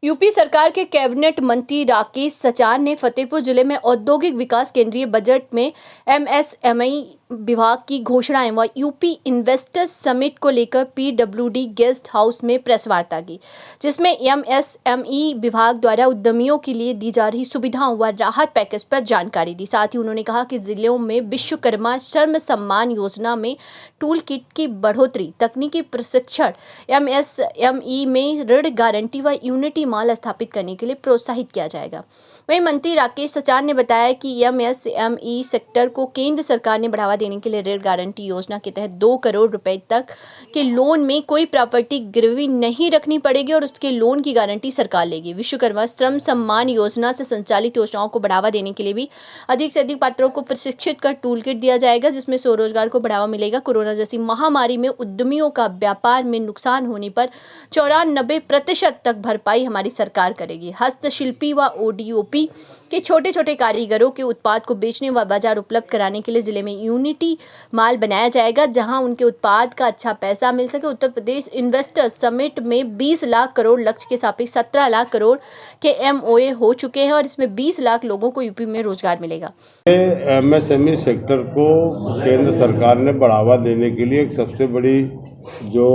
UP सरकार के cabinet मंत्री राकेश सचार ने फतेहपुर जिले में औद्योगिक विकास केंद्रीय बजट में एमएसएमई विभाग की घोषणाएं व यूपी इन्वेस्टर्स समिट को लेकर पीडब्ल्यूडी गेस्ट हाउस में प्रेस वार्ता की, जिसमें एमएसएमई विभाग द्वारा उद्यमियों के लिए दी जा रही सुविधाओं व राहत पैकेज पर जानकारी दी। साथ ही उन्होंने कहा कि जिलों में विश्वकर्मा श्रम सम्मान योजना में टूल किट की बढ़ोतरी, तकनीकी प्रशिक्षण, एमएसएमई में ऋण गारंटी व यूनिटी माल स्थापित करने के लिए प्रोत्साहित किया जाएगा। वहीं मंत्री राकेश सचार ने बताया कि एमएसएमई सेक्टर को केंद्र सरकार ने बढ़ावा देने के लिए ऋण गारंटी योजना के तहत 2 करोड़ रुपए तक के लोन में कोई प्रॉपर्टी गिरवी नहीं रखनी पड़ेगी और उसके लोन की गारंटी सरकार लेगी। विश्वकर्मा श्रम सम्मान योजना से संचालित योजनाओं को बढ़ावा देने के लिए भी अधिक से अधिक पात्रों को प्रशिक्षित कर टूल किट दिया जाएगा, जिसमें स्वरोजगार को बढ़ावा मिलेगा। कोरोना जैसी महामारी में उद्यमियों का व्यापार में नुकसान होने पर 94% तक भरपाई हमारी सरकार करेगी। हस्तशिल्पी व ओडीओपी के छोटे छोटे कारीगरों के उत्पाद को बेचने व बाजार उपलब्ध कराने के लिए जिले में यूनिटी माल बनाया जाएगा, जहां उनके उत्पाद का अच्छा पैसा मिल सके। उत्तर प्रदेश इन्वेस्टर्स समिट में 20 लाख करोड़ लक्ष्य के सापेक्ष 17 लाख करोड़ के एमओए हो चुके हैं और इसमें 20 लाख लोगों को यूपी में रोजगार मिलेगा। एमएसएमई सेक्टर को केंद्र सरकार ने बढ़ावा देने के लिए एक सबसे बड़ी जो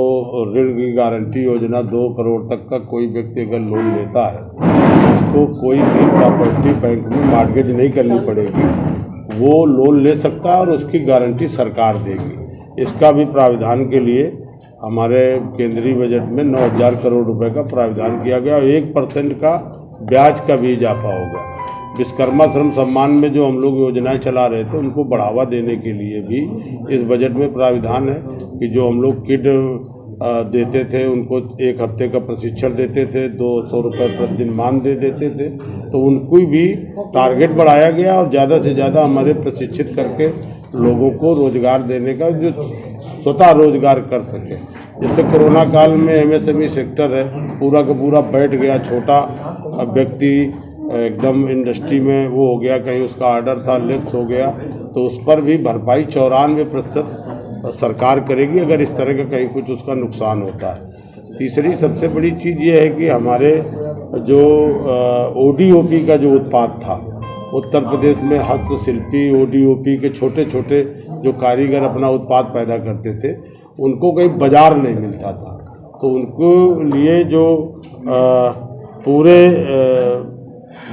ऋण की गारंटी योजना 2 करोड़ तक का कोई व्यक्ति अगर लोन लेता है उसको कोई भी प्रॉपर्टी बैंक में मॉर्गेज नहीं करनी पड़ेगी, वो लोन ले सकता है और उसकी गारंटी सरकार देगी। इसका भी प्राविधान के लिए हमारे केंद्रीय बजट में 9,000 करोड़ रुपए का प्राविधान किया गया और 1% का ब्याज का भी इजाफा होगा। विश्वकर्मा श्रम सम्मान में जो हम लोग योजनाएं चला रहे थे उनको बढ़ावा देने के लिए भी इस बजट में प्राविधान है कि जो हम लोग किट देते थे उनको 1 हफ्ते का प्रशिक्षण देते थे, 200 रुपये प्रतिदिन मान दे देते थे, तो उनको भी टारगेट बढ़ाया गया और ज़्यादा से ज़्यादा हमारे प्रशिक्षित करके लोगों को रोजगार देने का जो स्वतः रोजगार कर सके। जैसे कोरोना काल में एमएसएमई सेक्टर है पूरा का पूरा बैठ गया, छोटा व्यक्ति एकदम इंडस्ट्री में वो हो गया, कहीं उसका ऑर्डर था लैप्स हो गया, तो उस पर भी भरपाई 94% सरकार करेगी अगर इस तरह का कहीं कुछ उसका नुकसान होता है। तीसरी सबसे बड़ी चीज़ ये है कि हमारे जो ओडीओपी का जो उत्पाद था, उत्तर प्रदेश में हस्तशिल्पी ओडीओपी के छोटे छोटे जो कारीगर अपना उत्पाद पैदा करते थे उनको कहीं बाजार नहीं मिलता था, तो उनको लिए जो पूरे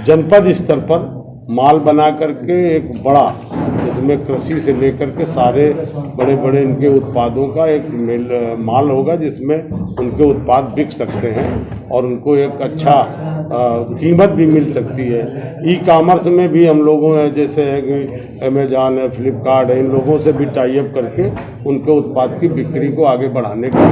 जनपद स्तर पर माल बना करके एक बड़ा, जिसमें कृषि से लेकर के सारे बड़े बड़े इनके उत्पादों का एक माल होगा जिसमें उनके उत्पाद बिक सकते हैं और उनको एक अच्छा कीमत भी मिल सकती है। ई कॉमर्स में भी हम लोगों ने जैसे है कि अमेजॉन है, फ्लिपकार्ट है, इन लोगों से भी टाई अप करके उनके उत्पाद की बिक्री को आगे बढ़ाने का,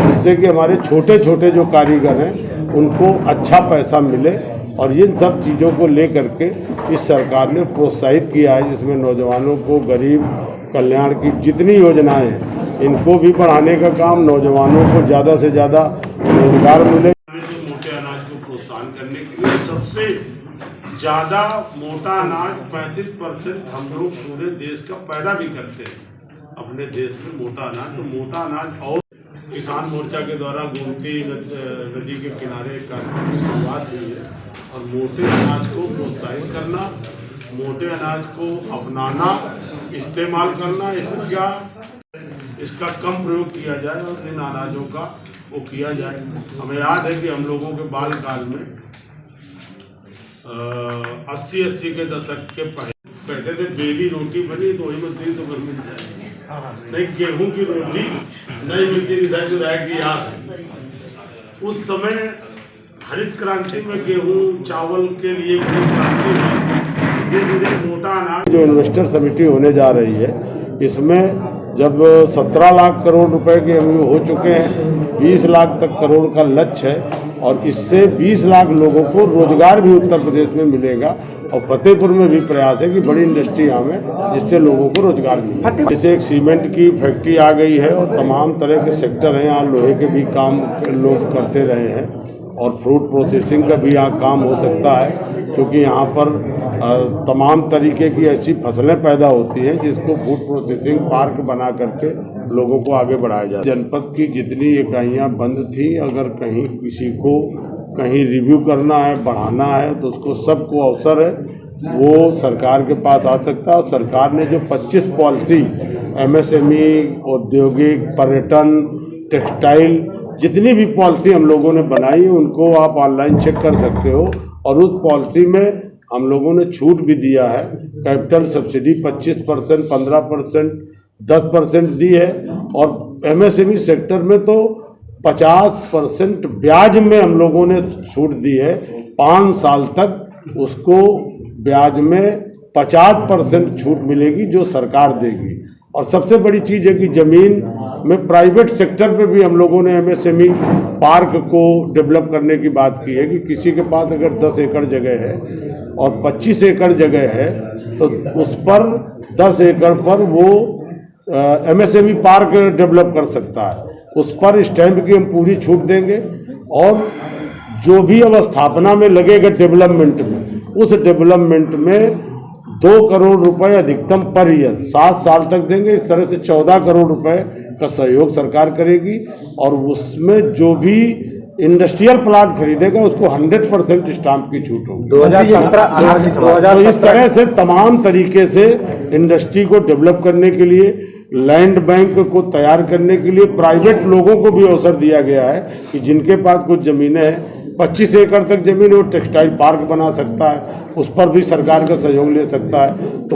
जिससे कि हमारे छोटे छोटे जो कारीगर हैं उनको अच्छा पैसा मिले। और इन सब चीज़ों को लेकर के इस सरकार ने प्रोत्साहित किया है, जिसमें नौजवानों को गरीब कल्याण की जितनी योजनाएं हैं इनको भी बढ़ाने का काम, नौजवानों को ज़्यादा से ज़्यादा रोजगार मिले। मोटे अनाज को प्रोत्साहन करने के लिए सबसे ज़्यादा मोटा अनाज 35% हम लोग पूरे देश का पैदा भी करते हैं अपने देश में मोटा अनाज। तो मोटा अनाज और किसान मोर्चा के द्वारा गोमती नदी के किनारे कार्यक्रम की शुरुआत हुई है और मोटे अनाज को प्रोत्साहित करना, मोटे अनाज को अपनाना, इस्तेमाल करना, इसका कम प्रयोग किया जाए और इन अनाजों का वो किया जाए। हमें याद है कि हम लोगों के बाल काल में 80 के दशक के पहले थे बेली रोटी बनी तो वही मजदूरी तो घर मिल जाएगी, नहीं गेहूं की रोटी नहीं मिलती तो रहेगी याद। उस समय हरित क्रांति में गेहूं चावल के लिए क्रांति में धीरे-धीरे मोटा अनाज। जो इन्वेस्टर समिति होने जा रही है इसमें जब 17 लाख करोड़ रुपए के एमओयू हो चुके हैं, 20 लाख तक करोड़ का लक्ष्य है और इससे 20 लाख लोगों को रोजगार भी उत्तर प्रदेश में मिलेगा और फतेहपुर में भी प्रयास है कि बड़ी इंडस्ट्री आवे जिससे लोगों को रोजगार मिले। जैसे एक सीमेंट की फैक्ट्री आ गई है और तमाम तरह के सेक्टर हैं, यहाँ लोहे के भी काम लोग करते रहे हैं और फ्रूट प्रोसेसिंग का भी यहाँ काम हो सकता है, क्योंकि यहाँ पर तमाम तरीके की ऐसी फसलें पैदा होती हैं जिसको फूड प्रोसेसिंग पार्क बना करके लोगों को आगे बढ़ाया जाए। जनपद की जितनी इकाइयाँ बंद थी, अगर कहीं किसी को कहीं रिव्यू करना है, बढ़ाना है, तो उसको सबको अवसर है, वो सरकार के पास आ सकता है। और सरकार ने जो 25 पॉलिसी MSME, औद्योगिक, पर्यटन, टेक्सटाइल, जितनी भी पॉलिसी हम लोगों ने बनाई है उनको आप ऑनलाइन चेक कर सकते हो। और उस पॉलिसी में हम लोगों ने छूट भी दिया है। कैपिटल सब्सिडी 25%, 15%, 10% दी है। और MSME सेक्टर में तो 50% ब्याज में हम लोगों ने छूट दी है। 5 साल तक उसको ब्याज में 50% छूट मिलेगी जो सरकार देगी। और सबसे बड़ी चीज़ है कि ज़मीन में प्राइवेट सेक्टर पे भी हम लोगों ने MSME पार्क को डेवलप करने की बात की है कि किसी के पास अगर 10 एकड़ जगह है और 25 एकड़ जगह है तो उस पर 10 एकड़ पर वो MSME पार्क डेवलप कर सकता है। उस पर स्टैंप की हम पूरी छूट देंगे। और जो भी अवस्थापना में लगेगा डेवलपमेंट में, उस डेवलपमेंट में 2 करोड़ रुपए अधिकतम पर ईयर 7 साल तक देंगे। इस तरह से 14 करोड़ रुपए का सहयोग सरकार करेगी। और उसमें जो भी इंडस्ट्रियल प्लांट खरीदेगा उसको 100% स्टाम्प की छूट होगी। 2017 तो इस तरह से तमाम तरीके से इंडस्ट्री को डेवलप करने के लिए, लैंड बैंक को तैयार करने के लिए प्राइवेट लोगों को भी अवसर दिया गया है कि जिनके पास कुछ ज़मीनें हैं, 25 एकड़ तक ज़मीन, वो टेक्सटाइल पार्क बना सकता है, उस पर भी सरकार का सहयोग ले सकता है। तो